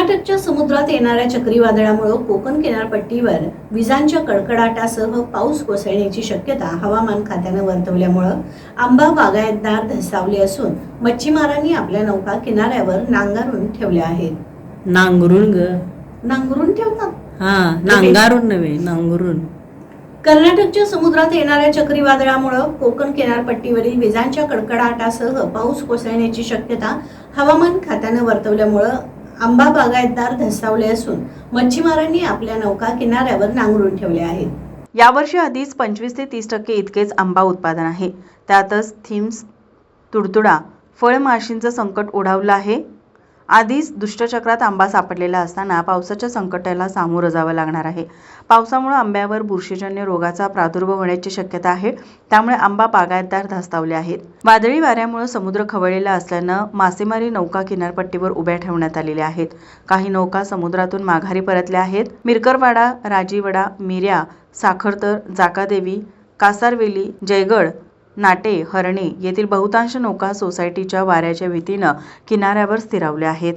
कर्नाटकच्या समुद्रात येणाऱ्या चक्रीवादळामुळे कोकण किनारपट्टीवर विजांच्या कडकडाटासह पाऊस कोसळण्याची शक्यता हवामान खात्याने वर्तवल्यामुळे आंबा बागायतदार धसावले असून मच्छीमारांनी आपल्या नौका किनाऱ्यावर नांगरून ठेवल्या आहेत. नांगरून ग नांगरून ठेवतात. हा, नांगारून नव्हे, नांगरून. कर्नाटकच्या समुद्रात येणाऱ्या चक्रीवादळामुळे कोकण किनारपट्टीवरील विजांच्या कडकडाटासह पाऊस कोसळण्याची शक्यता हवामान खात्याने वर्तवल्यामुळे आंबा बागायतदार धसावले असून मच्छीमारांनी आपल्या नौका किनाऱ्यावर नांगरून ठेवल्या आहेत. यावर्षी आधीच 25 ते 30% इतकेच आंबा उत्पादन आहे. त्यातच थीम्स, तुडतुडा, फळमाशींचं संकट ओढावलं आहे. आधीच दुष्टचक्रात आंबा सापडलेला असताना पावसाच्या संकटाला सामोरं जावं लागणार आहे. पावसामुळे आंब्यावर बुरशीजन्य रोगाचा प्रादुर्भाव होण्याची शक्यता आहे. त्यामुळे आंबा बागायतदार धास्तावले आहेत. वादळी वाऱ्यामुळे समुद्र खवळलेला असल्यानं मासेमारी नौका किनारपट्टीवर उभ्या ठेवण्यात आलेल्या आहेत. काही नौका समुद्रातून माघारी परतल्या आहेत. मिरकरवाडा, राजीवडा, मिऱ्या, साखरतर, जाकादेवी, कासारवेली, जयगड, नाटे, हरणे येथील बहुतांश नौका सोसायटीच्या वाऱ्याच्या भीतीनं किनाऱ्यावर स्थिरावल्या आहेत.